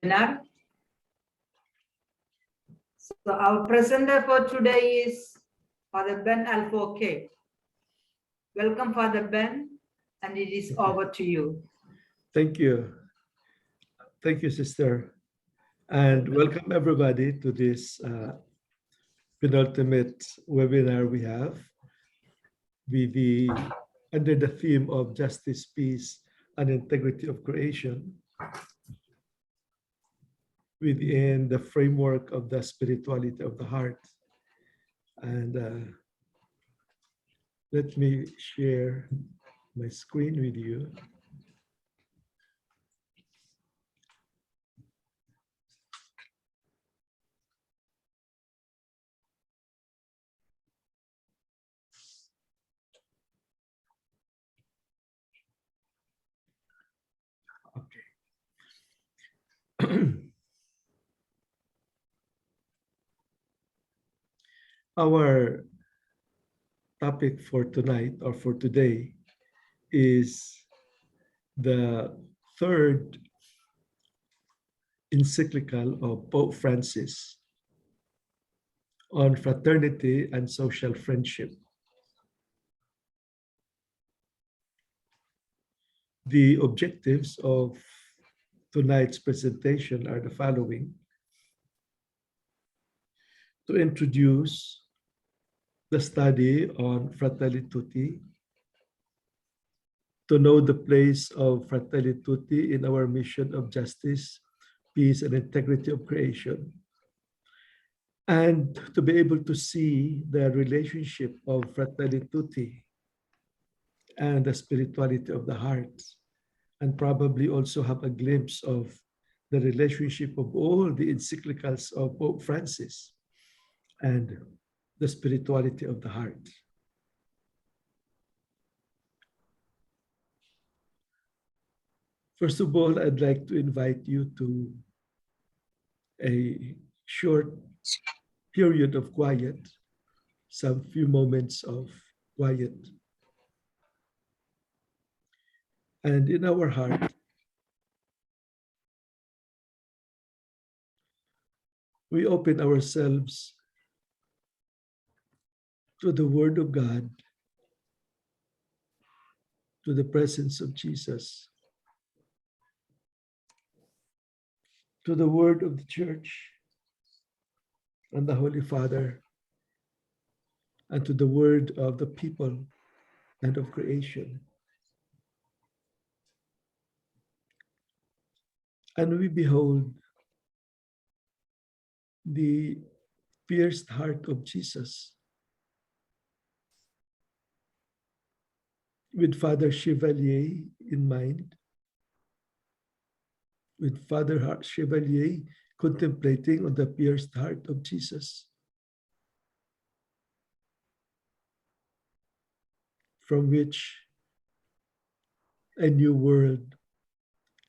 webinar. So our presenter for today is Father Ben Alfoke. Welcome, Father Ben, and it is over to you. Thank you. Thank you, sister. And welcome everybody to this penultimate webinar we have under the theme of justice, peace, and integrity of creation within the framework of the spirituality of the heart. And let me share my screen with you. Okay. Our topic for tonight or for today is the third encyclical of Pope Francis on fraternity and social friendship. The objectives of tonight's presentation are the following: to introduce the study on Fratelli Tutti, to know the place of Fratelli Tutti in our mission of justice, peace, and integrity of creation, and to be able to see the relationship of Fratelli Tutti and the spirituality of the heart, and probably also have a glimpse of the relationship of all the encyclicals of Pope Francis and the spirituality of the heart. First of all, I'd like to invite you to a short period of quiet, some few moments of quiet. And in our heart, we open ourselves to the Word of God, to the presence of Jesus, to the Word of the Church and the Holy Father, and to the Word of the people and of creation. And we behold the pierced heart of Jesus with Father Chevalier in mind, with Father Chevalier contemplating on the pierced heart of Jesus, from which a new world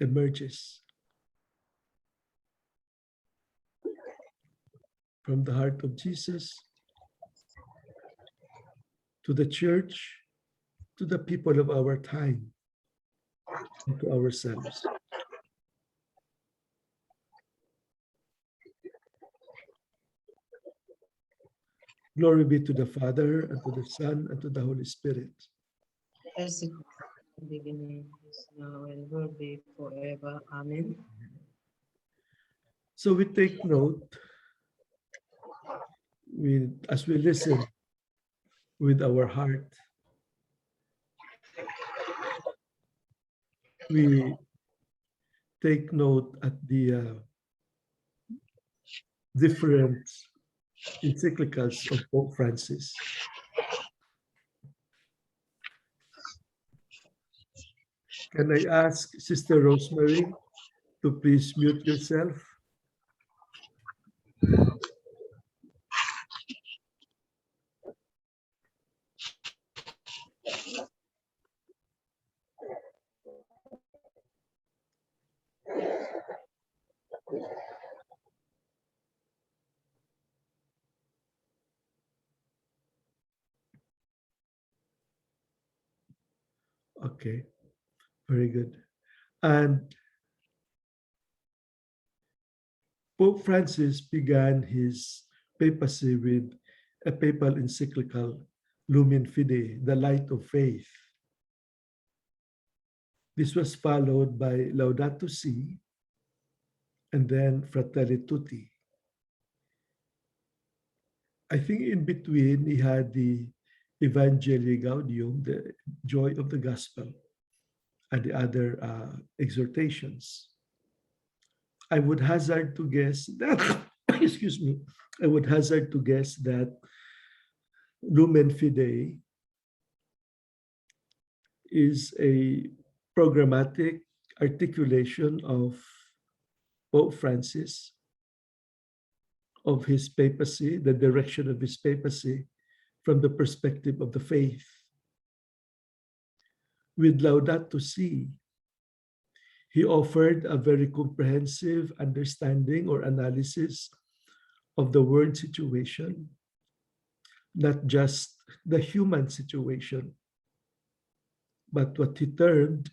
emerges. From the heart of Jesus to the church, to the people of our time, and to ourselves. Glory be to the Father, and to the Son, and to the Holy Spirit. As it beginning, is now, and will be forever. Amen. So we take note, as we listen with our heart, we take note at the different encyclicals of Pope Francis. Can I ask Sister Rosemary to please mute yourself? Okay, very good. And Pope Francis began his papacy with a papal encyclical, Lumen Fide, the light of faith. This was followed by Laudato Si, and then Fratelli Tutti. I think in between, he had the Evangelii Gaudium, the joy of the gospel, and the other exhortations. I would hazard to guess that, excuse me, I would hazard to guess that Lumen Fide is a programmatic articulation of Pope Francis, of his papacy, the direction of his papacy from the perspective of the faith. With Laudato Si, he offered a very comprehensive understanding or analysis of the world situation, not just the human situation, but what he termed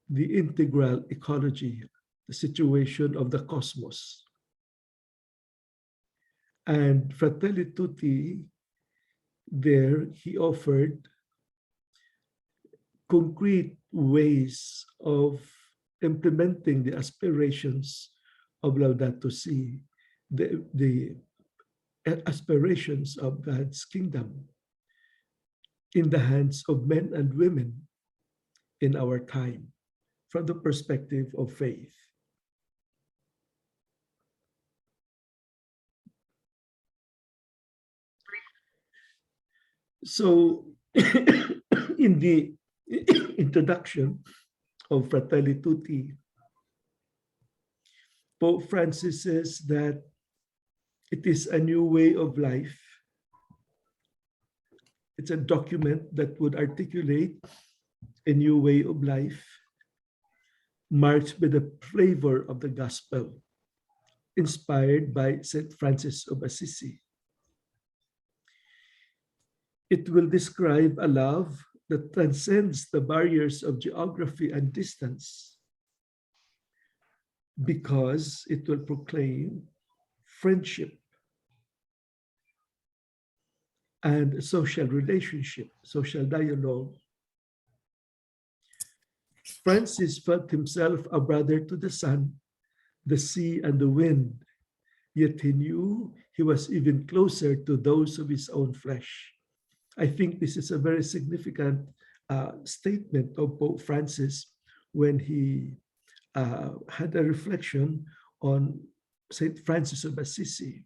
the integral ecology, the situation of the cosmos. And Fratelli Tutti, there he offered concrete ways of implementing the aspirations of Laudato Si, the aspirations of God's kingdom in the hands of men and women in our time from the perspective of faith. So in the introduction of Fratelli Tutti, Pope Francis says that it is a new way of life. It's a document that would articulate a new way of life, marked by the flavor of the gospel, inspired by St. Francis of Assisi. It will describe a love that transcends the barriers of geography and distance, because it will proclaim friendship and social relationship, social dialogue. Francis felt himself a brother to the sun, the sea, and the wind, yet he knew he was even closer to those of his own flesh. I think this is a very significant statement of Pope Francis when he had a reflection on St. Francis of Assisi,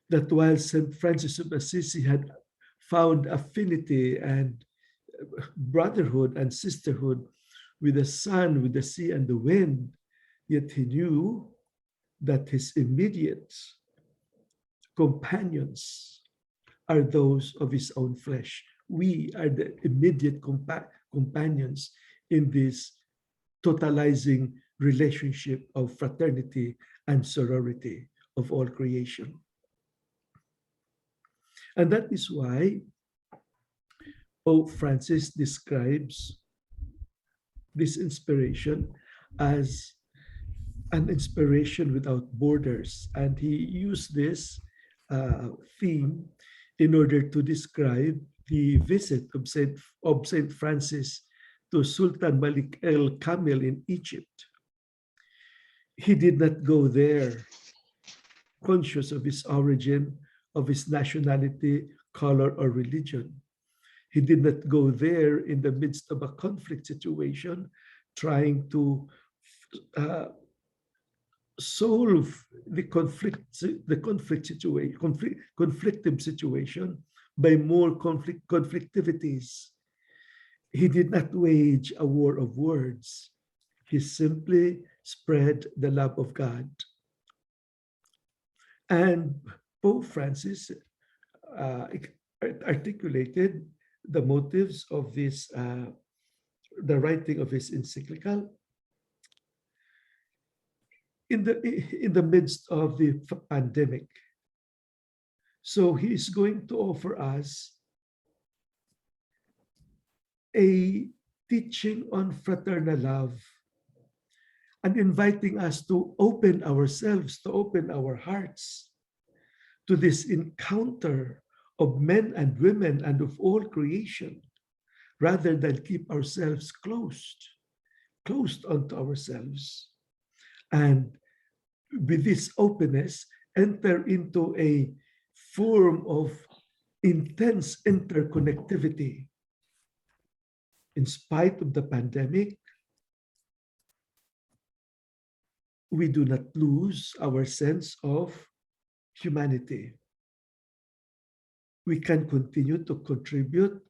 that while St. Francis of Assisi had found affinity and brotherhood and sisterhood with the sun, with the sea, and the wind, yet he knew that his immediate companions are those of his own flesh. We are the immediate companions in this totalizing relationship of fraternity and sorority of all creation. And that is why Pope Francis describes this inspiration as an inspiration without borders. And he used this theme in order to describe the visit of Saint Francis to Sultan Malik el-Kamil in Egypt. He did not go there conscious of his origin, of his nationality, color, or religion. He did not go there in the midst of a conflict situation, trying to solve the conflictive situation by more conflictivities. He did not wage a war of words. He simply spread the love of God. And Pope Francis articulated the motives of this, the writing of his encyclical in the midst of the pandemic. So he is going to offer us a teaching on fraternal love and inviting us to open ourselves, to open our hearts to this encounter of men and women and of all creation, rather than keep ourselves closed onto ourselves. And with this openness, enter into a form of intense interconnectivity. In spite of the pandemic, we do not lose our sense of humanity. We can continue to contribute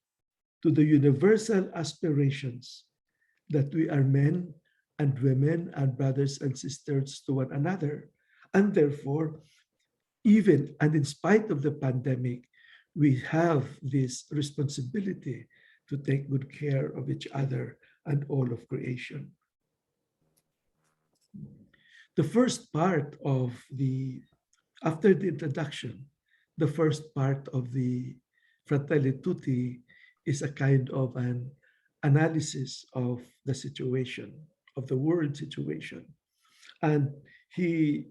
to the universal aspirations that we are men and women and brothers and sisters to one another. And therefore, even and in spite of the pandemic, we have this responsibility to take good care of each other and all of creation. The first part of after the introduction, the first part of the Fratelli Tutti is a kind of an analysis of the situation, of the world situation. And he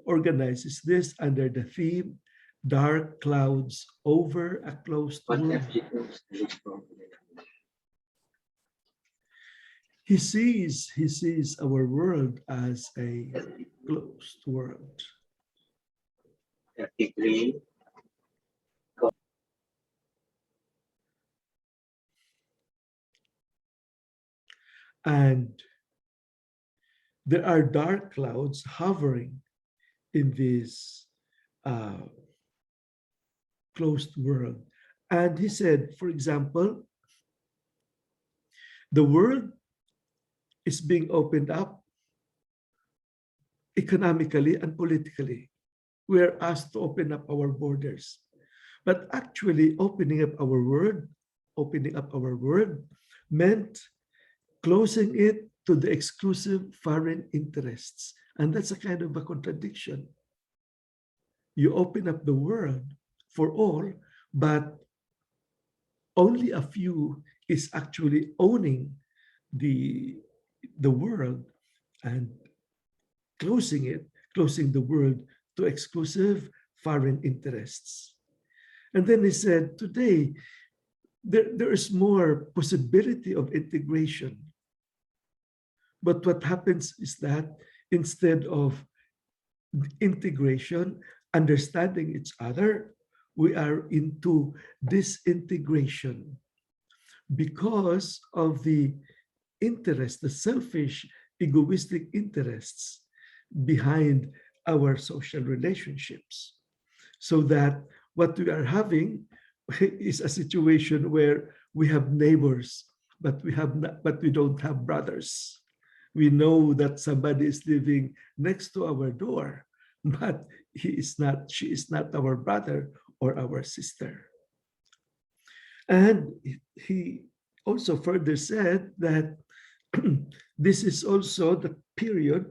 organizes this under the theme, Dark Clouds Over a Closed World. He sees our world as a closed world. And there are dark clouds hovering in this closed world. And he said, for example, the world is being opened up economically and politically. We are asked to open up our borders. But actually opening up our world meant closing it to the exclusive foreign interests. And that's a kind of a contradiction. You open up the world for all, but only a few is actually owning the world and closing the world to exclusive foreign interests. And then he said, today, there is more possibility of integration. But what happens is that instead of integration, understanding each other, we are into disintegration because of the interest, the selfish, egoistic interests behind our social relationships. So that what we are having is a situation where we have neighbors, but we don't have brothers. We know that somebody is living next to our door, but she is not our brother or our sister. And he also further said that this is also the period,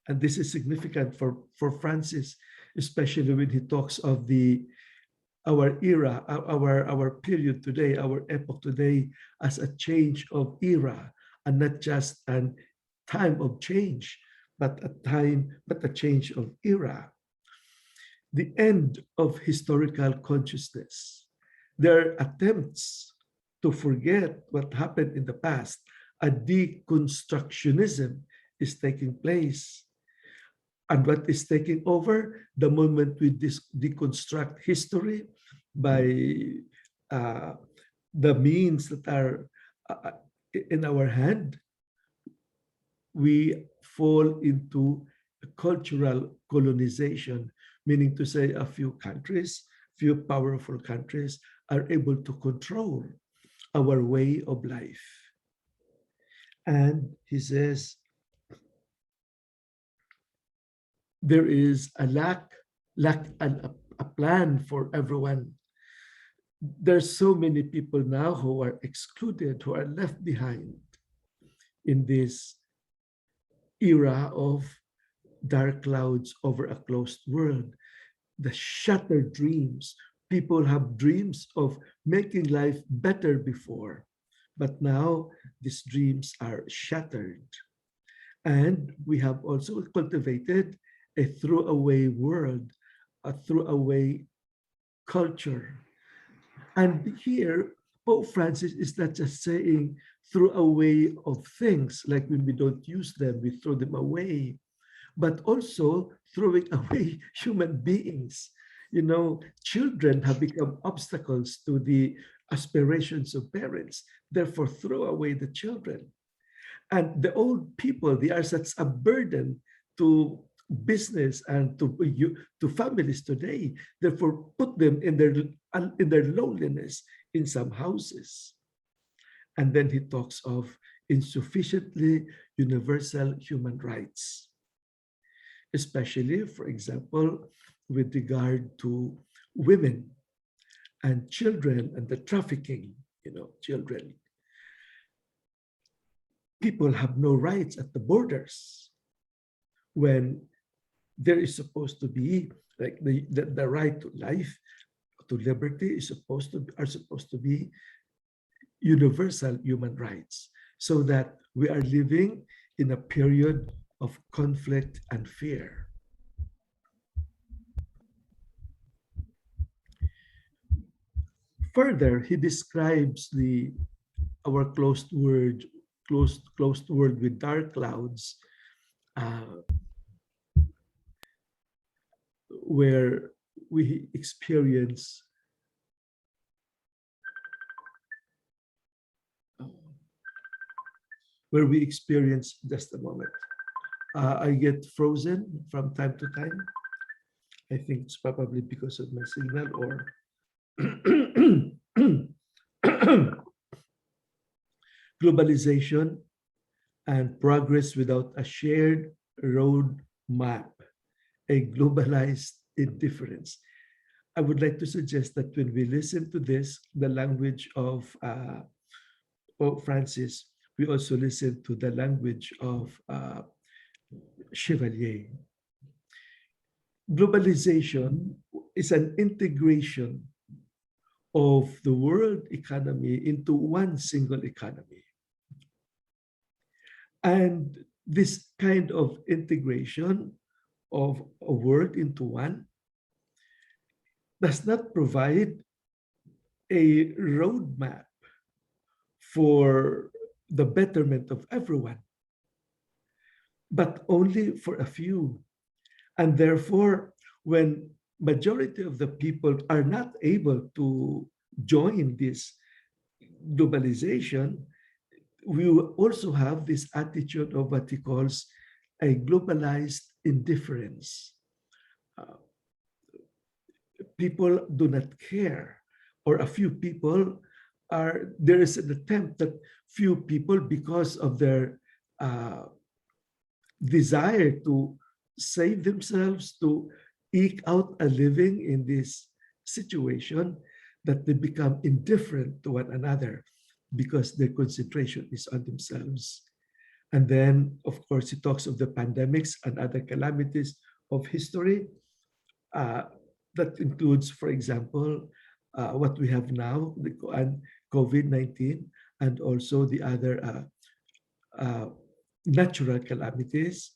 and this is significant for Francis, especially when he talks of our era, our period today, our epoch today, as a change of era, and not just a time of change, but a change of era. The end of historical consciousness. There are attempts to forget what happened in the past. A deconstructionism is taking place. And what is taking over the moment we deconstruct history by the means that are in our hand, we fall into cultural colonization, meaning to say a few powerful countries are able to control our way of life. And he says, there is a plan for everyone. There's so many people now who are excluded, who are left behind in this era of dark clouds over a closed world. The shattered dreams. People have dreams of making life better before, but now these dreams are shattered. And we have also cultivated a throwaway world, a throwaway culture. And here, Pope Francis is not just saying throw away of things, like when we don't use them, we throw them away, but also throwing away human beings. You know, children have become obstacles to the aspirations of parents. Therefore, throw away the children. And the old people, they are such a burden to business and to families today. Therefore, put them in their loneliness in some houses. And then he talks of insufficiently universal human rights, especially, for example, with regard to women and children and the trafficking, children. People have no rights at the borders when there is supposed to be like the right to life, to liberty are supposed to be universal human rights, so that we are living in a period of conflict and fear. Further, he describes our closed world with dark clouds, where we experience just a moment. I get frozen from time to time. I think it's probably because of my signal or globalization and progress without a shared road map, a globalized indifference. I would like to suggest that when we listen to this, the language of Pope Francis, we also listen to the language of Chevalier. Globalization is an integration of the world economy into one single economy. And this kind of integration of a world into one does not provide a roadmap for the betterment of everyone, but only for a few. And therefore, when majority of the people are not able to join this globalization, we will also have this attitude of what he calls a globalized indifference. People do not care, or a few people there is an attempt that few people, because of their desire to save themselves, to eke out a living in this situation, that they become indifferent to one another because their concentration is on themselves. And then, of course, he talks of the pandemics and other calamities of history. That includes, for example, what we have now, the COVID-19, and also the other natural calamities,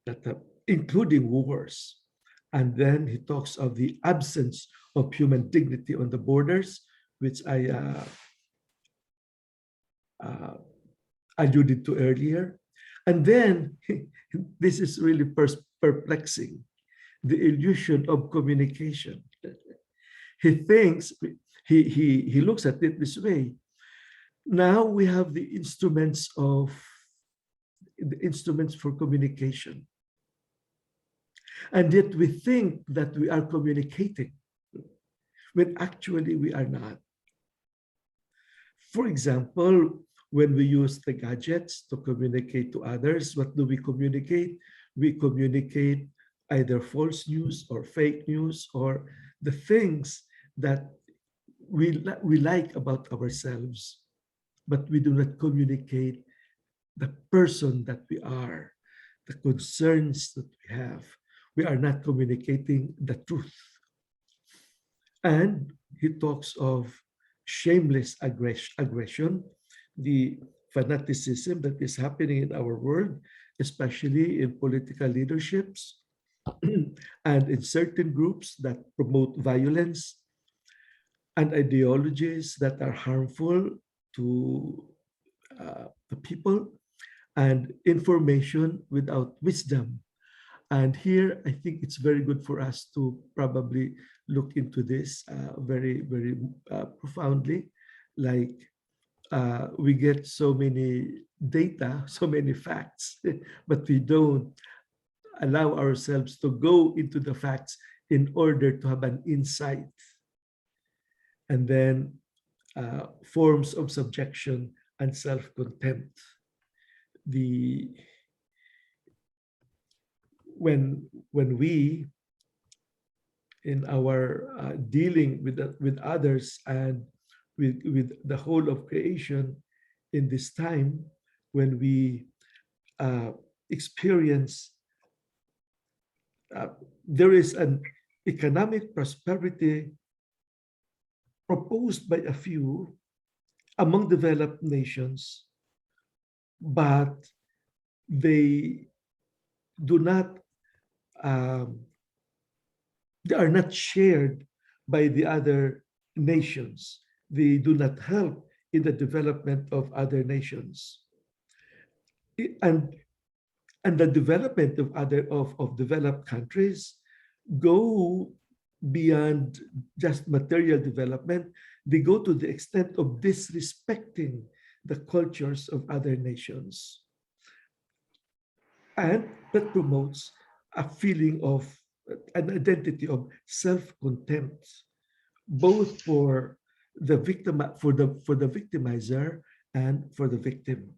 that including wars. And then he talks of the absence of human dignity on the borders, which I alluded to earlier. And then, this is really perplexing, the illusion of communication. He thinks, he looks at it this way. Now we have the instruments for communication. And yet we think that we are communicating, when actually we are not. For example, when we use the gadgets to communicate to others, what do we communicate? We communicate either false news or fake news, or the things that we like about ourselves, but we do not communicate the person that we are, the concerns that we have. We are not communicating the truth. And he talks of shameless aggression, the fanaticism that is happening in our world, especially in political leaderships and in certain groups that promote violence and ideologies that are harmful to the people, and information without wisdom. And here, I think it's very good for us to probably look into this very, very profoundly. Like we get so many data, so many facts, but we don't allow ourselves to go into the facts in order to have an insight. And then forms of subjection and self-contempt. The when we in our dealing with others and with the whole of creation in this time, when we experience there is an economic prosperity proposed by a few among developed nations, but they do not they are not shared by the other nations. They do not help in the development of other nations. And and the development of of developed countries go beyond just material development. They go to the extent of disrespecting the cultures of other nations. And that promotes a feeling of an identity of self-contempt, both for the victim, for the victimizer and for the victim.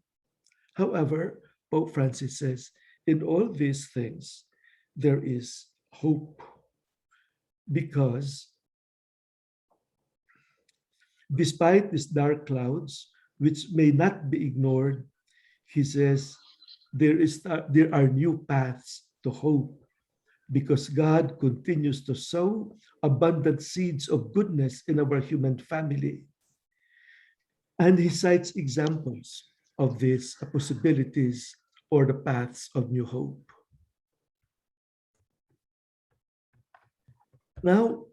However, Pope Francis says, in all these things, there is hope, because despite these dark clouds, which may not be ignored, he says, there are new paths to hope, because God continues to sow abundant seeds of goodness in our human family. And he cites examples of these possibilities or the paths of new hope. Now,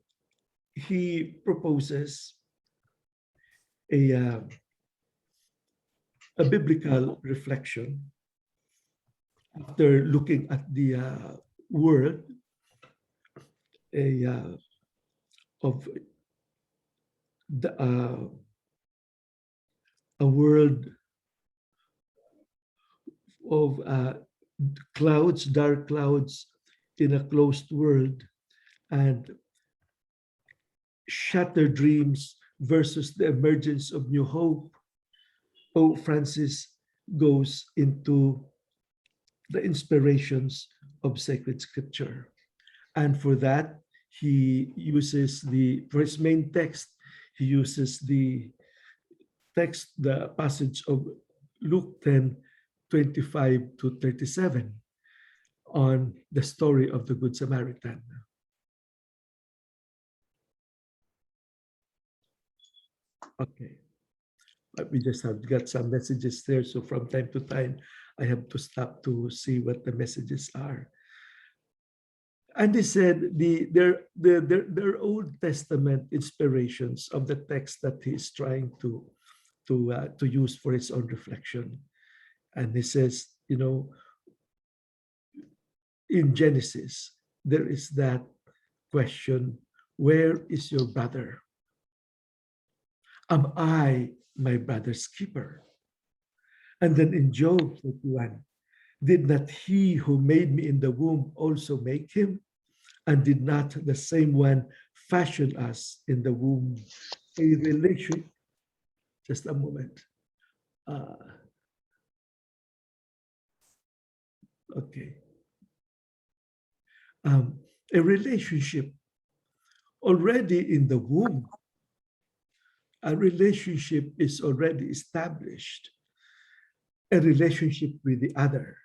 he proposes a biblical reflection after looking at the world of a world of clouds, dark clouds in a closed world, and shattered dreams versus the emergence of new hope. Pope Francis goes into the inspirations of sacred scripture. And for that, he uses for his main text, he uses the passage of Luke 10:25 to 37 on the story of the Good Samaritan. Okay. We just have got some messages there. So from time to time, I have to stop to see what the messages are. And they said their Old Testament inspirations of the text that he's trying to use for his own reflection. And he says, in Genesis, there is that question, where is your brother? Am I my brother's keeper? And then in Job 41, did not he who made me in the womb also make him? And did not the same one fashion us in the womb? A relation, just a moment. Okay. A relationship already in the womb. A relationship is already established. A relationship with the other.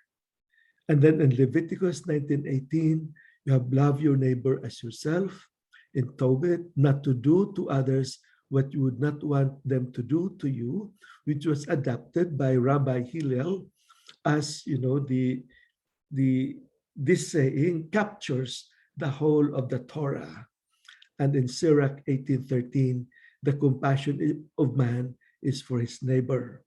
And then in Leviticus 19:18, you have love your neighbor as yourself. In Tobit, not to do to others what you would not want them to do to you, which was adapted by Rabbi Hillel as you know, this saying captures the whole of the Torah. And in Sirach 18:13, the compassion of man is for his neighbor,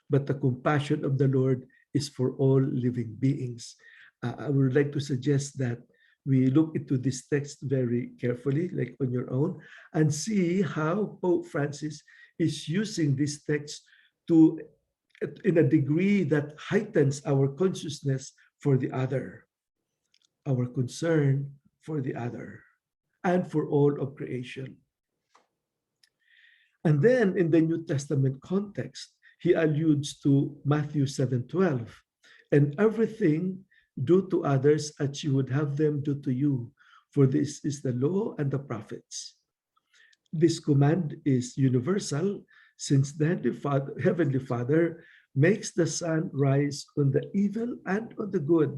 but the compassion of the Lord is for all living beings. I would like to suggest that we look into this text very carefully, like on your own, and see how Pope Francis is using this text to, in a degree that heightens our consciousness for the other, our concern for the other, and for all of creation. And then in the New Testament context, he alludes to Matthew 7:12, and everything do to others as you would have them do to you, for this is the law and the prophets. This command is universal, since the Heavenly Father makes the sun rise on the evil and on the good.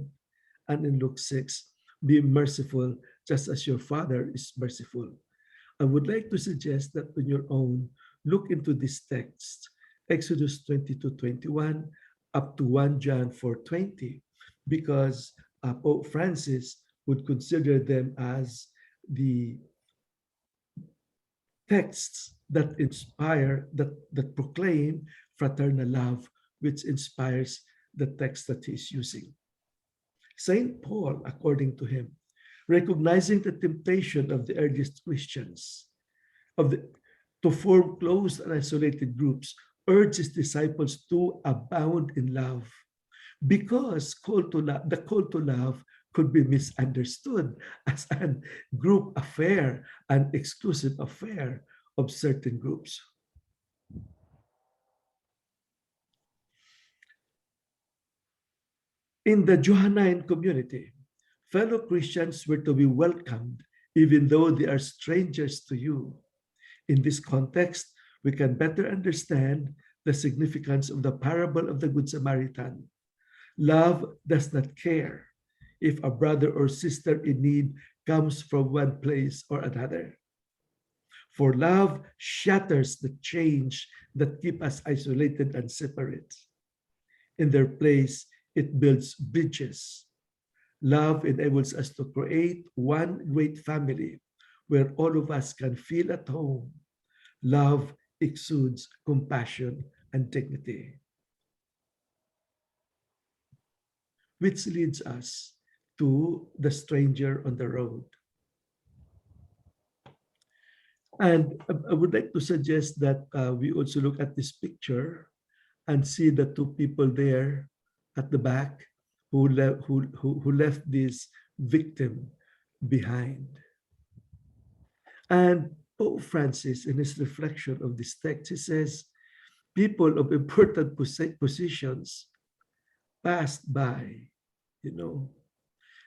And in Luke 6, be merciful just as your Father is merciful. I would like to suggest that on your own, look into this text, Exodus 22:21 up to 1 John 4:20, because Pope Francis would consider them as the texts that inspire, that proclaim fraternal love, which inspires the text that he's using. St. Paul, according to him, recognizing the temptation of the earliest Christians to form close and isolated groups, urged his disciples to abound in love, because the call to love could be misunderstood as a group affair, an exclusive affair of certain groups. In the Johannine community, fellow Christians were to be welcomed even though they are strangers to you. In this context, we can better understand the significance of the parable of the Good Samaritan. Love does not care if a brother or sister in need comes from one place or another. For love shatters the chains that keep us isolated and separate. In their place, it builds bridges. Love enables us to create one great family where all of us can feel at home. Love exudes compassion and dignity, which leads us to the stranger on the road. And I would like to suggest that we also look at this picture and see the two people there at the back who left this victim behind. And Pope Francis, in his reflection of this text, he says, people of important positions passed by,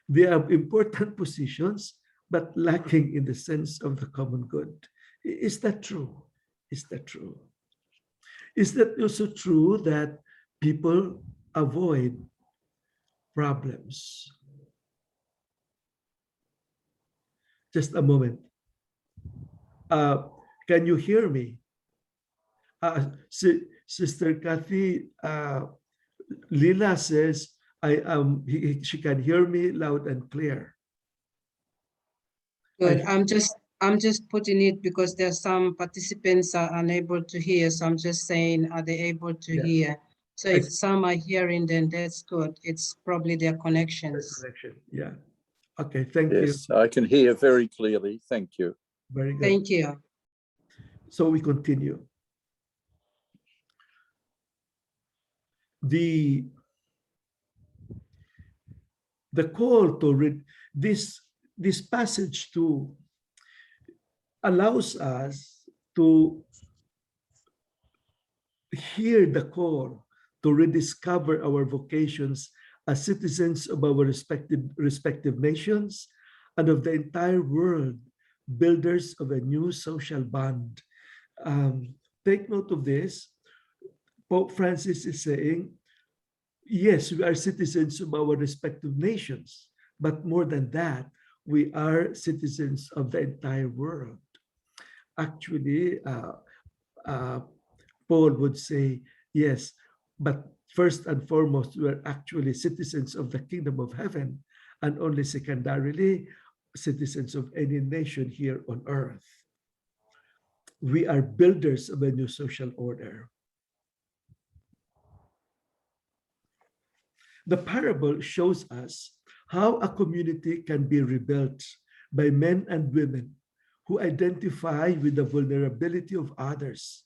They have important positions, but lacking in the sense of the common good. Is that true? Is that true? Is that also true that people avoid problems? Just a moment. Can you hear me? Sister Kathy, Lila says, she can hear me loud and clear. Good. I'm just putting it because there are some participants are unable to hear. So I'm just saying, are they able to hear? So if some are hearing, then that's good. It's probably their connections. Connection. Yeah. Okay. Thank you. Yes, I can hear very clearly. Thank you. Very good. Thank you. So we continue. The call to read this passage to allows us to hear the call to rediscover our vocations as citizens of our respective nations and of the entire world, builders of a new social bond. Take note of this. Pope Francis is saying, yes, we are citizens of our respective nations, but more than that, we are citizens of the entire world. Actually, Paul would say, yes, but First and foremost, we are actually citizens of the kingdom of heaven, and only secondarily, citizens of any nation here on earth. We are builders of a new social order. The parable shows us how a community can be rebuilt by men and women who identify with the vulnerability of others,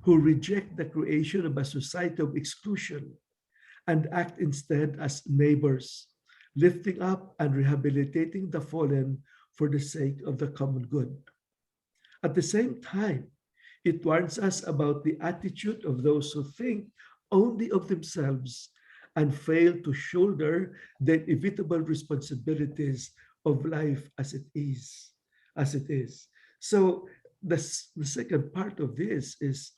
who reject the creation of a society of exclusion and act instead as neighbors, lifting up and rehabilitating the fallen for the sake of the common good. At the same time, it warns us about the attitude of those who think only of themselves and fail to shoulder the inevitable responsibilities of life as it is. So the second part of this is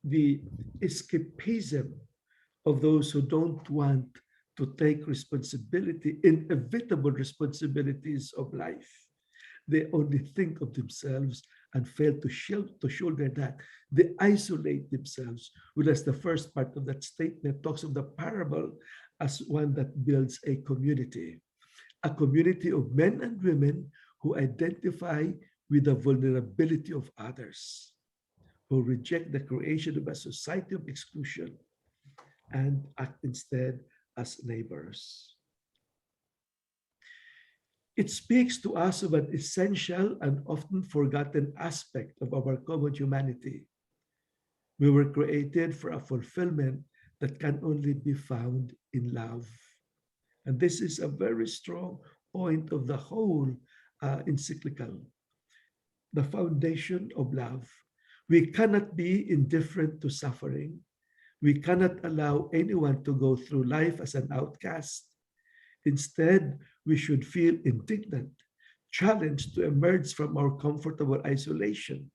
the escapism of those who don't want to take responsibility, inevitable responsibilities of life. They only think of themselves and fail to shoulder that. They isolate themselves, whereas the first part of that statement talks of the parable as one that builds a community of men and women who identify with the vulnerability of others, who reject the creation of a society of exclusion and act instead as neighbors. It speaks to us of an essential and often forgotten aspect of our common humanity. We were created for a fulfillment that can only be found in love. And this is a very strong point of the whole encyclical. The foundation of love. We cannot be indifferent to suffering. We cannot allow anyone to go through life as an outcast. Instead, we should feel indignant, challenged to emerge from our comfortable isolation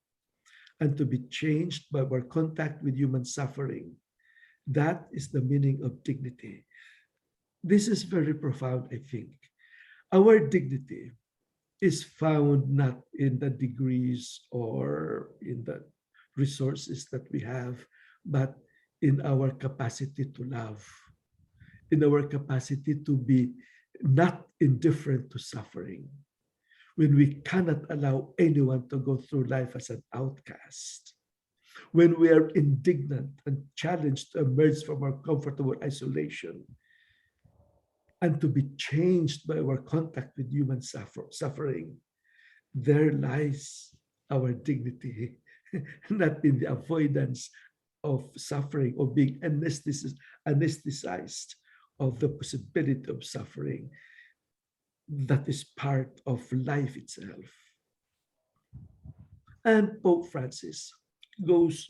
and to be changed by our contact with human suffering. That is the meaning of dignity. This is very profound, I think. Our dignity is found not in the degrees or in the resources that we have, but in our capacity to love, in our capacity to be not indifferent to suffering, when we cannot allow anyone to go through life as an outcast, when we are indignant and challenged to emerge from our comfortable isolation and to be changed by our contact with human suffering, there lies our dignity, not in the avoidance of suffering or being anesthetized of the possibility of suffering that is part of life itself. And Pope Francis goes,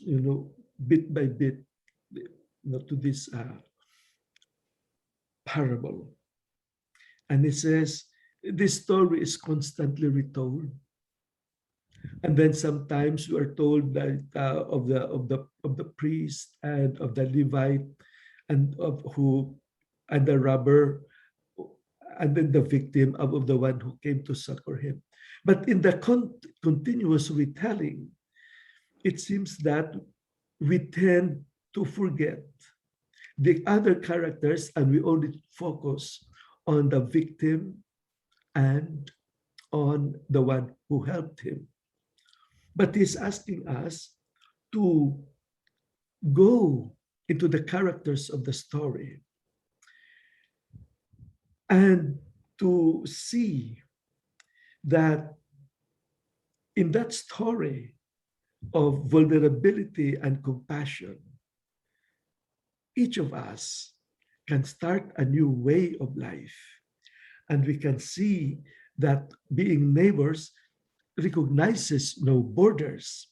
bit by bit, to this parable. And he says, this story is constantly retold. And then sometimes we are told that of the priest and of the Levite and the robber, and then the victim of the one who came to succor him. But in the continuous retelling, it seems that we tend to forget the other characters and we only focus on the victim and on the one who helped him. But he's asking us to go into the characters of the story and to see that in that story of vulnerability and compassion, each of us can start a new way of life. And we can see that being neighbors recognizes no borders.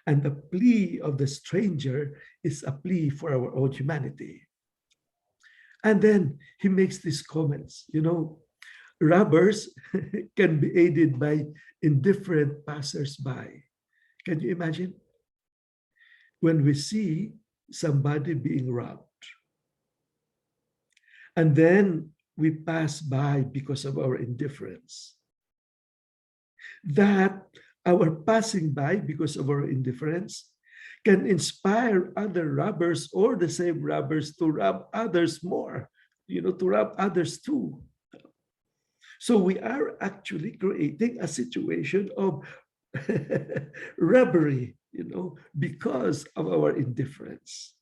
And the plea of the stranger is a plea for our own humanity. And then he makes these comments, robbers can be aided by indifferent passers-by. Can you imagine? When we see somebody being robbed, and then we pass by because of our indifference, that our passing by because of our indifference can inspire other robbers or the same robbers to rob others more, to rob others too. So we are actually creating a situation of robbery, because of our indifference.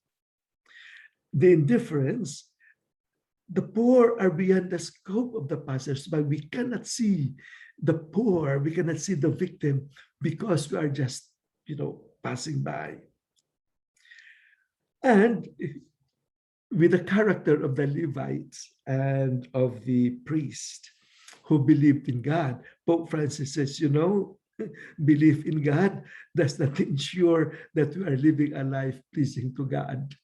The indifference, the poor are beyond the scope of the passersby. We cannot see the poor, we cannot see the victim because we are just, passing by. And with the character of the Levites and of the priest who believed in God, Pope Francis says, belief in God does not ensure that we are living a life pleasing to God.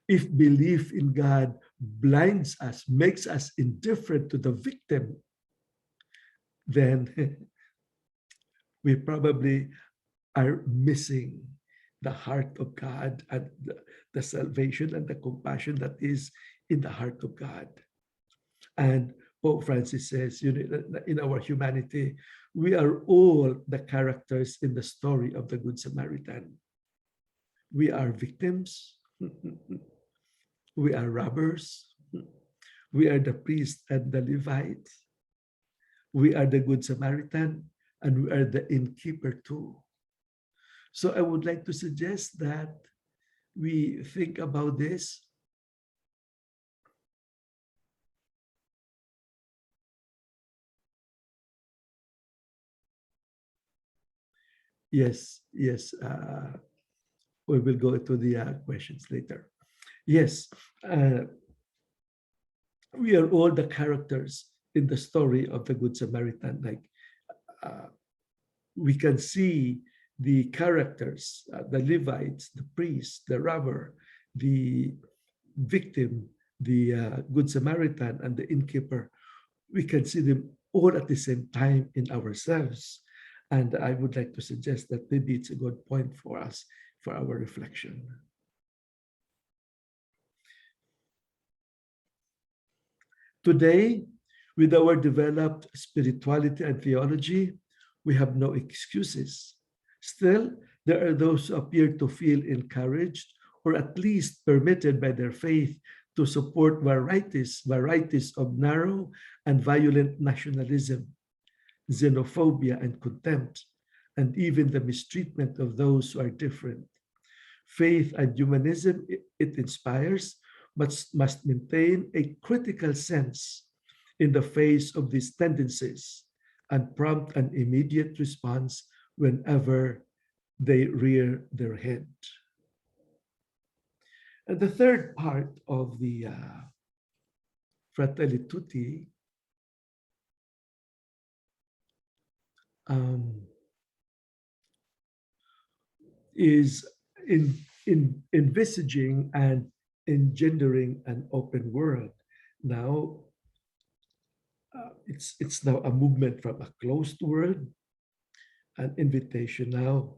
If belief in God blinds us, makes us indifferent to the victim, then we probably are missing the heart of God and the salvation and the compassion that is in the heart of God. And Pope Francis says, in our humanity, we are all the characters in the story of the Good Samaritan. We are victims. We are robbers. We are the priest and the Levite. We are the Good Samaritan, and we are the innkeeper too. So I would like to suggest that we think about this. Yes. We will go to the questions later. Yes, we are all the characters in the story of the Good Samaritan. Like we can see the characters, the Levites, the priest, the robber, the victim, the Good Samaritan, and the innkeeper. We can see them all at the same time in ourselves. And I would like to suggest that maybe it's a good point for us for our reflection. Today, with our developed spirituality and theology, we have no excuses. Still, there are those who appear to feel encouraged or at least permitted by their faith to support varieties of narrow and violent nationalism, xenophobia and contempt, and even the mistreatment of those who are different. Faith and humanism, it inspires, but must maintain a critical sense in the face of these tendencies and prompt an immediate response whenever they rear their head. And the third part of the Fratelli Tutti is in envisaging and engendering an open world. Now, it's now a movement from a closed world, an invitation now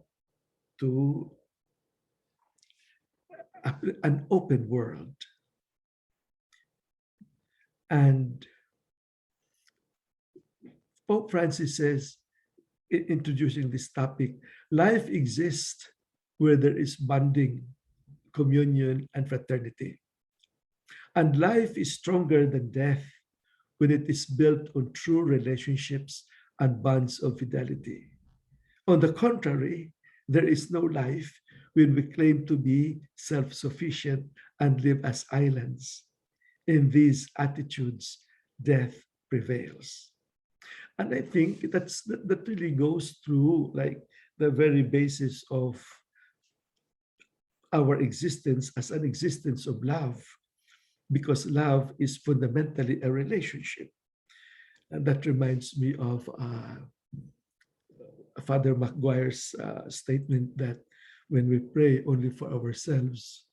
to an open world. And Pope Francis says, introducing this topic, life exists where there is bonding, communion, and fraternity. And life is stronger than death when it is built on true relationships and bonds of fidelity. On the contrary, there is no life when we claim to be self-sufficient and live as islands. In these attitudes, death prevails. And I think that really goes through like the very basis of our existence as an existence of love, because love is fundamentally a relationship. And that reminds me of Father McGuire's statement that when we pray only for ourselves,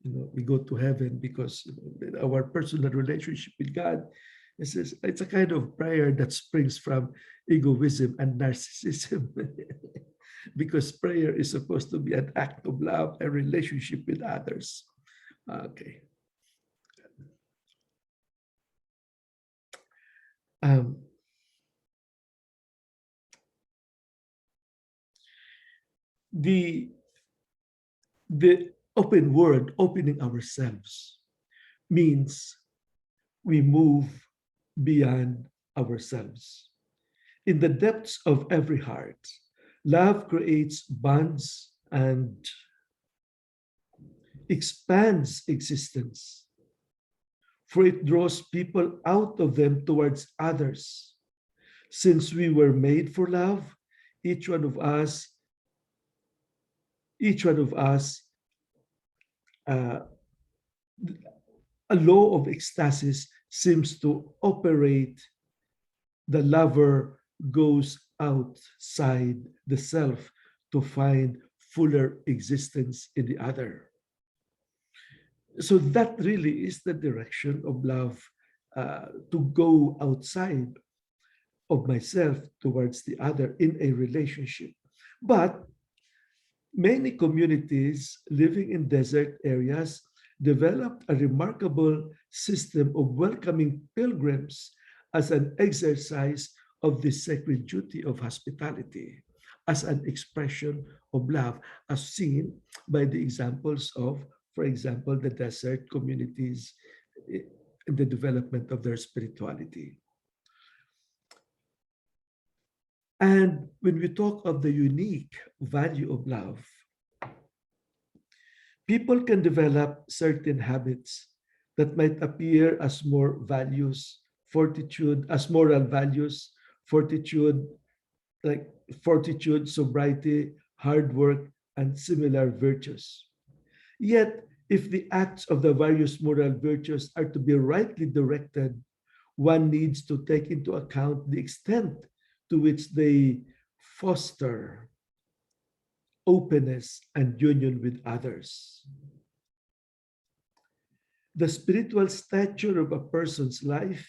we go to heaven because our personal relationship with God is it's a kind of prayer that springs from egoism and narcissism. Because prayer is supposed to be an act of love, a relationship with others. Okay. The The open word, opening ourselves, means we move beyond ourselves. In the depths of every heart, love creates bonds and expands existence, for it draws people out of them towards others. Since we were made for love, each one of us, each one of us, uh, a law of ecstasis seems to operate. The lover goes outside the self to find fuller existence in the other. So that really is the direction of love, to go outside of myself towards the other in a relationship. But many communities living in desert areas developed a remarkable system of welcoming pilgrims as an exercise of the sacred duty of hospitality, as an expression of love, as seen by the examples of, for example, the desert communities in the development of their spirituality. And when we talk of the unique value of love, people can develop certain habits that might appear as more values, fortitude, as moral values, fortitude, like fortitude, sobriety, hard work, and similar virtues. Yet, if the acts of the various moral virtues are to be rightly directed, one needs to take into account the extent to which they foster openness and union with others. The spiritual stature of a person's life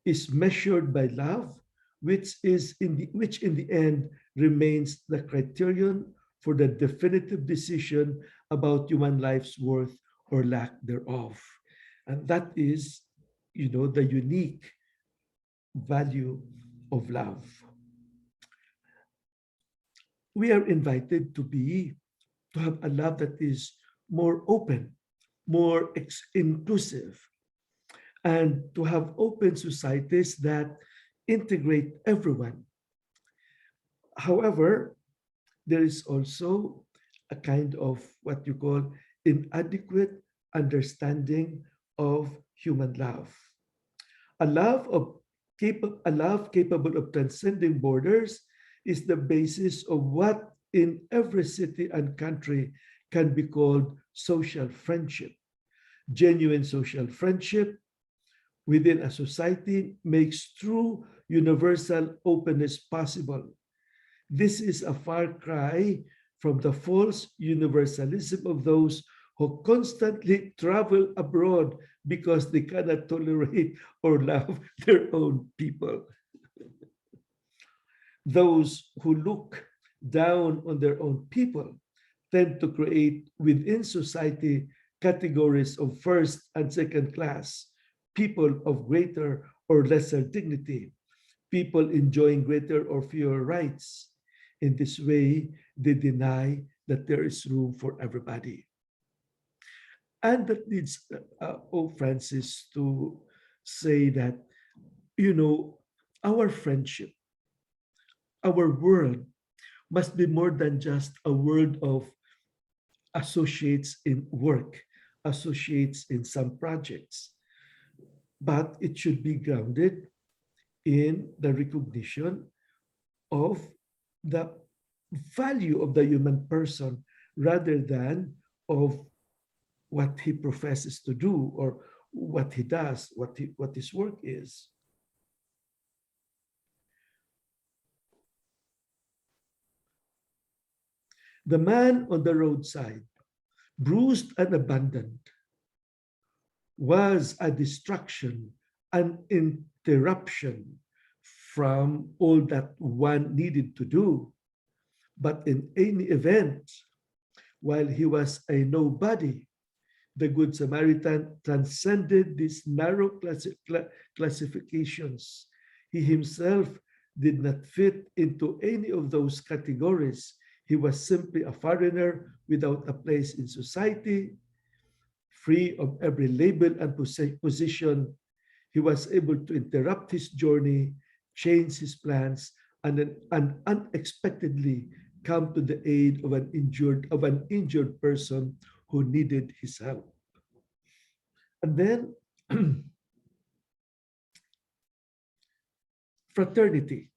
is measured by love, which in the end remains the criterion for the definitive decision about human life's worth or lack thereof. And that is, the unique value of love. We are invited to have a love that is more open, more inclusive, and to have open societies that integrate everyone. However, there is also a kind of what you call inadequate understanding of human love. A love capable of transcending borders is the basis of what in every city and country can be called social friendship. Genuine social friendship within a society makes true universal openness possible. This is a far cry from the false universalism of those who constantly travel abroad because they cannot tolerate or love their own people. Those who look down on their own people tend to create within society categories of first and second class, people of greater or lesser dignity, people enjoying greater or fewer rights. In this way, they deny that there is room for everybody. And that leads Pope Francis to say that, our friendship, our world must be more than just a world of associates in work, associates in some projects, but it should be grounded in the recognition of the value of the human person rather than of what he professes to do or what he does, what his work is. The man on the roadside, bruised and abandoned, was a distraction, an interruption from all that one needed to do. But in any event, while he was a nobody, the Good Samaritan transcended these narrow classifications. He himself did not fit into any of those categories. He was simply a foreigner without a place in society, free of every label and position. He was able to interrupt his journey, change his plans, and unexpectedly come to the aid of an injured person who needed his help. And then fraternity.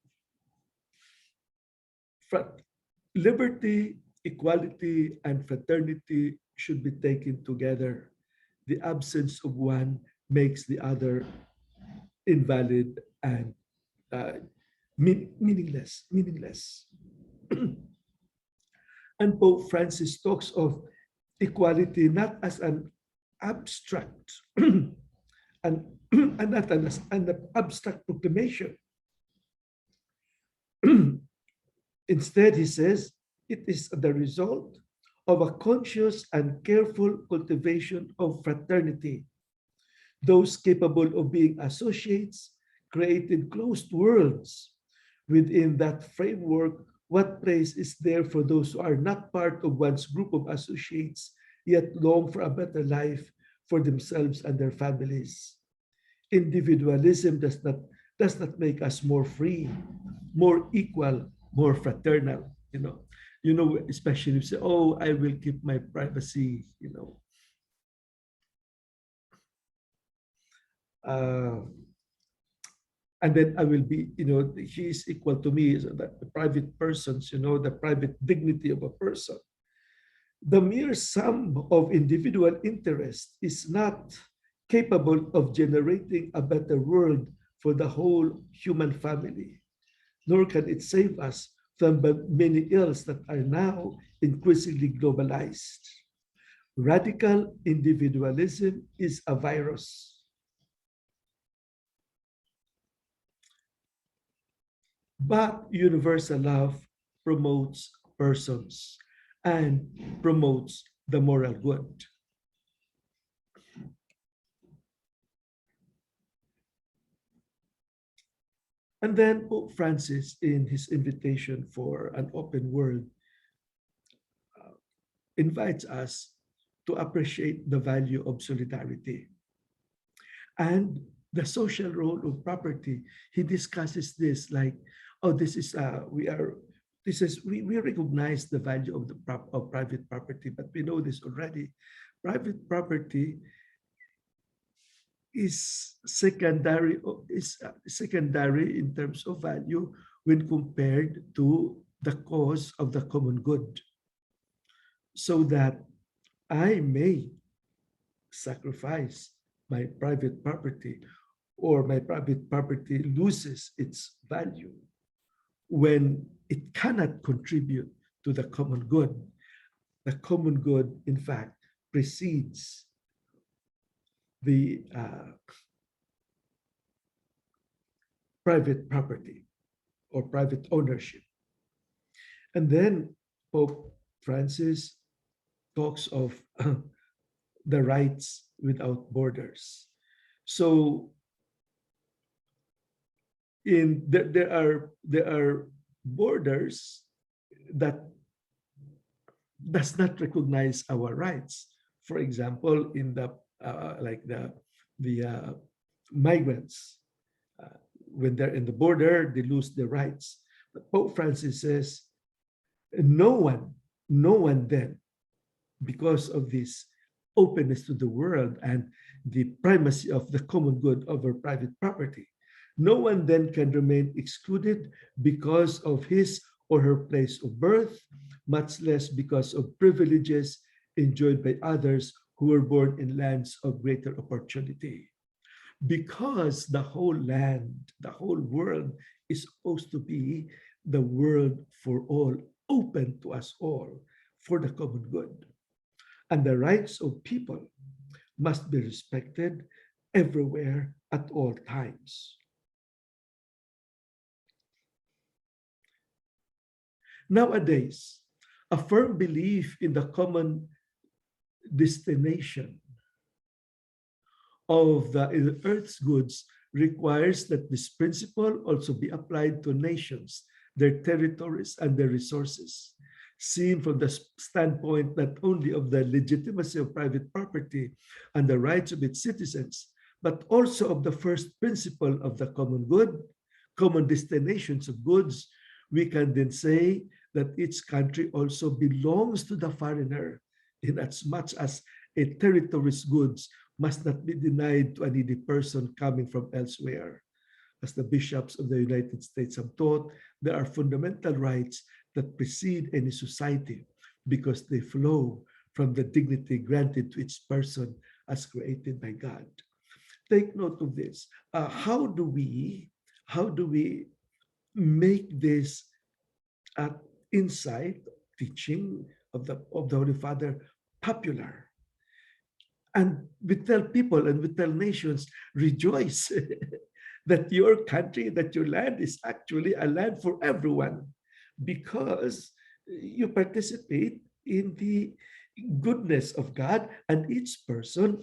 Liberty, equality, and fraternity should be taken together. The absence of one makes the other invalid and meaningless. And Pope Francis talks of equality not as an abstract and not as an abstract proclamation. Instead, he says, it is the result of a conscious and careful cultivation of fraternity. Those capable of being associates created closed worlds. Within that framework, what place is there for those who are not part of one's group of associates, yet long for a better life for themselves and their families? Individualism does not make us more free, more equal, more fraternal. Especially if you say, oh, I will keep my privacy, and then I will be, he is equal to me, so that the private persons, the private dignity of a person. The mere sum of individual interest is not capable of generating a better world for the whole human family, nor can it save us from the many ills that are now increasingly globalized. Radical individualism is a virus. But universal love promotes persons and promotes the moral good. And then Pope Francis, in his invitation for an open world, invites us to appreciate the value of solidarity and the social role of property. He discusses this like, oh, we recognize the value of private property, but we know this already. Private property is secondary in terms of value when compared to the cause of the common good, so that I may sacrifice my private property, or my private property loses its value when it cannot contribute to the common good. The common good, in fact, precedes the private property or private ownership. And then Pope Francis talks of the rights without borders. So there are borders that does not recognize our rights. For example, in the migrants, when they're in the border, they lose their rights. But Pope Francis says, no one then, because of this openness to the world and the primacy of the common good over private property, no one then can remain excluded because of his or her place of birth, much less because of privileges enjoyed by others who were born in lands of greater opportunity. Because the whole land, the whole world is supposed to be the world for all, open to us all for the common good. And the rights of people must be respected everywhere at all times. Nowadays, a firm belief in the common destination of the earth's goods requires that this principle also be applied to nations, their territories, and their resources. seen from the standpoint not only of the legitimacy of private property and the rights of its citizens, but also of the first principle of the common good, common destinations of goods, we can then say that each country also belongs to the foreigner, in as much as a territory's goods must not be denied to a needy person coming from elsewhere. As the bishops of the United States have taught, there are fundamental rights that precede any society because they flow from the dignity granted to each person as created by God. Take note of this. How do we make this insight, teaching of the Holy Father popular? And we tell people and we tell nations, rejoice that your country, that your land is actually a land for everyone because you participate in the goodness of God, and each person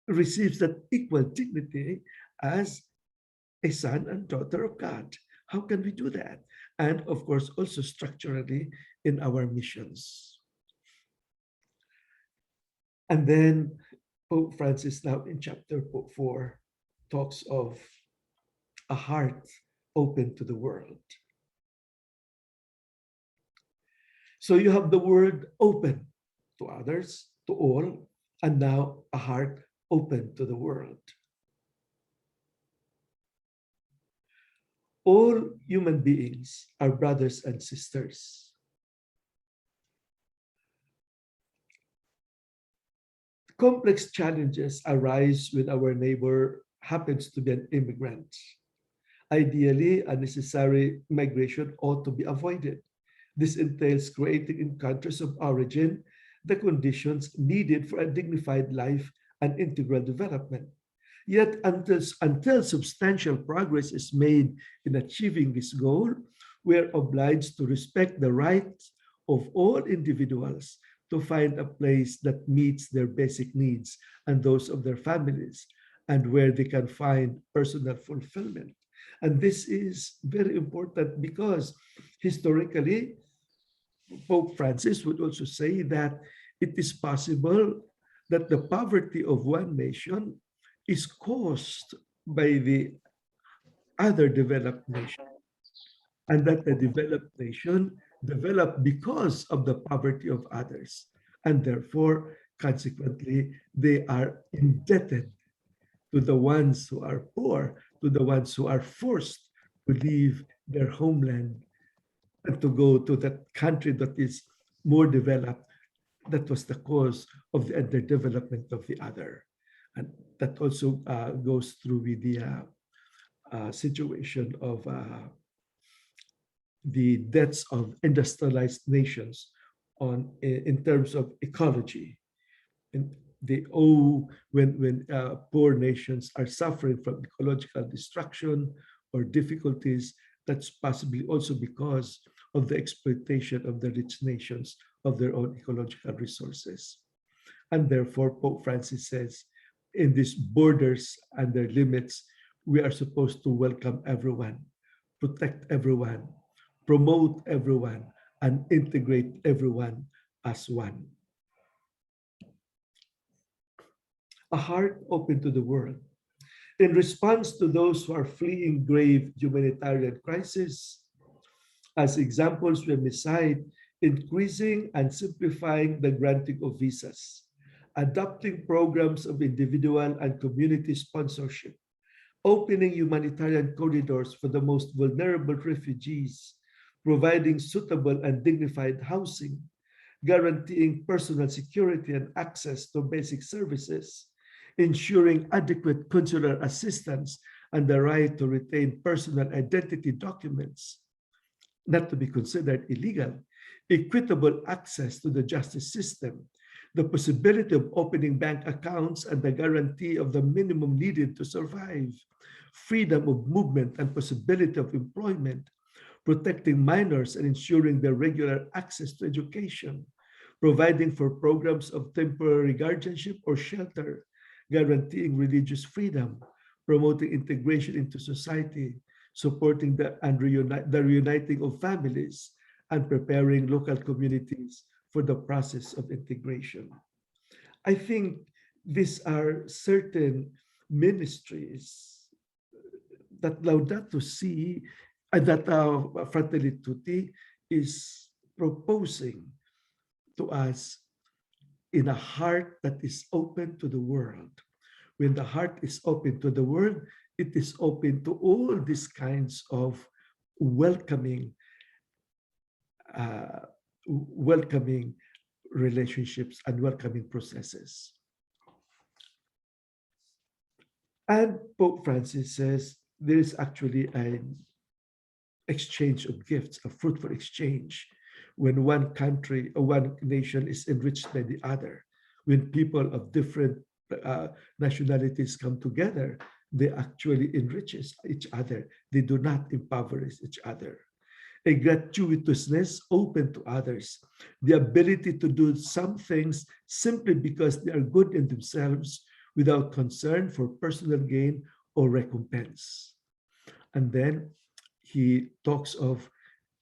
receives that equal dignity as a son and daughter of God. How can we do that? And of course, also structurally in our missions. And then Pope Francis now in chapter 4 talks of a heart open to the world. So you have the word open to others, to all, and now a heart open to the world. All human beings are brothers and sisters. Complex challenges arise when our neighbor happens to be an immigrant. Ideally, unnecessary migration ought to be avoided. This entails creating in countries of origin the conditions needed for a dignified life and integral development. Yet until substantial progress is made in achieving this goal, we are obliged to respect the rights of all individuals to find a place that meets their basic needs and those of their families, and where they can find personal fulfillment. And this is very important because historically, Pope Francis would also say that it is possible that the poverty of one nation is caused by the other developed nation, and that the developed nation developed because of the poverty of others, and therefore, consequently, they are indebted to the ones who are poor, to the ones who are forced to leave their homeland and to go to that country that is more developed. That was the cause of the underdevelopment of the other. And that also goes through with the situation of the debts of industrialized nations in terms of ecology. And they owe, when poor nations are suffering from ecological destruction or difficulties, that's possibly also because of the exploitation of the rich nations of their own ecological resources. And therefore, Pope Francis says, in these borders and their limits, we are supposed to welcome everyone, protect everyone, promote everyone, and integrate everyone as one. A heart open to the world. In response to those who are fleeing grave humanitarian crisis, as examples, we may cite increasing and simplifying the granting of visas, adopting programs of individual and community sponsorship, opening humanitarian corridors for the most vulnerable refugees, providing suitable and dignified housing, guaranteeing personal security and access to basic services, ensuring adequate consular assistance and the right to retain personal identity documents, not to be considered illegal, equitable access to the justice system, the possibility of opening bank accounts and the guarantee of the minimum needed to survive, freedom of movement and possibility of employment, protecting minors and ensuring their regular access to education, providing for programs of temporary guardianship or shelter, guaranteeing religious freedom, promoting integration into society, supporting the reuniting of families, and preparing local communities for the process of integration. I think these are certain ministries that Laudato Si and that Fratelli Tutti is proposing to us in a heart that is open to the world. When the heart is open to the world, it is open to all these kinds of welcoming, welcoming relationships and welcoming processes. And Pope Francis says there is actually an exchange of gifts, a fruitful exchange, when one country or one nation is enriched by the other. When people of different nationalities come together, they actually enriches each other. They do not impoverish each other. A gratuitousness open to others, the ability to do some things simply because they are good in themselves without concern for personal gain or recompense. And then he talks of,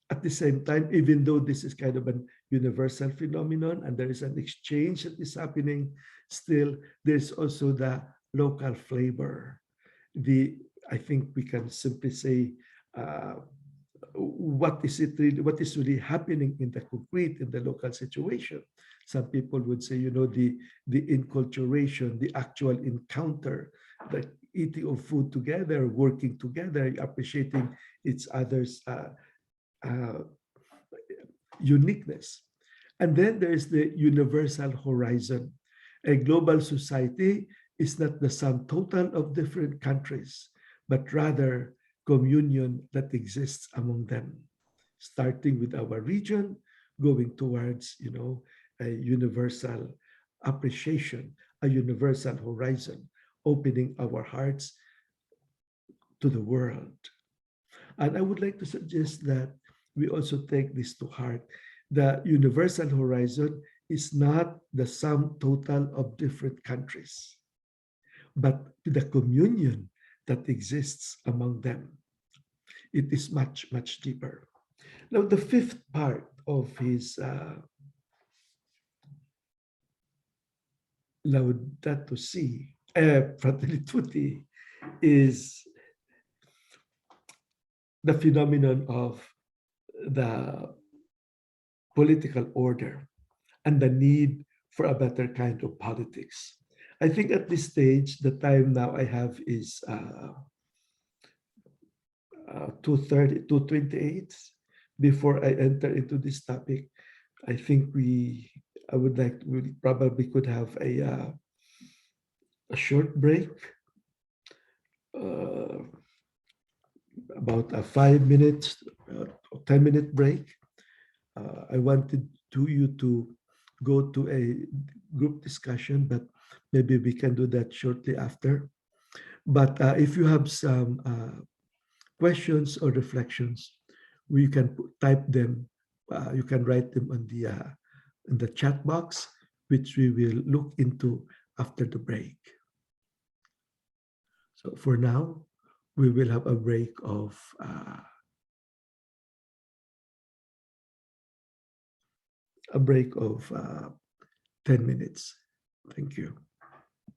at the same time, even though this is kind of an universal phenomenon and there is an exchange that is happening, still there's also the local flavor. I think we can simply say, what is really happening in the concrete, in the local situation. Some people would say, the inculturation, the actual encounter, the eating of food together, working together, appreciating each other's uniqueness. And then there is the universal horizon. A global society is not the sum total of different countries, but rather communion that exists among them, starting with our region, going towards, a universal appreciation, a universal horizon, opening our hearts to the world. And I would like to suggest that we also take this to heart. The universal horizon is not the sum total of different countries, but the communion that exists among them. It is much, much deeper. Now, the fifth part of his Laudato Si, Fratelli Tutti, is the phenomenon of the political order and the need for a better kind of politics. I think at this stage, the time now I have is 2:30, 2:28. Before I enter into this topic, I think we probably could have a short break, about a 5 minutes, 10-minute break. I wanted you to go to a group discussion, but maybe we can do that shortly after. But if you have some questions or reflections, we can type them. You can write them on in the chat box, which we will look into after the break. So for now, we will have a break of 10 minutes. Thank you.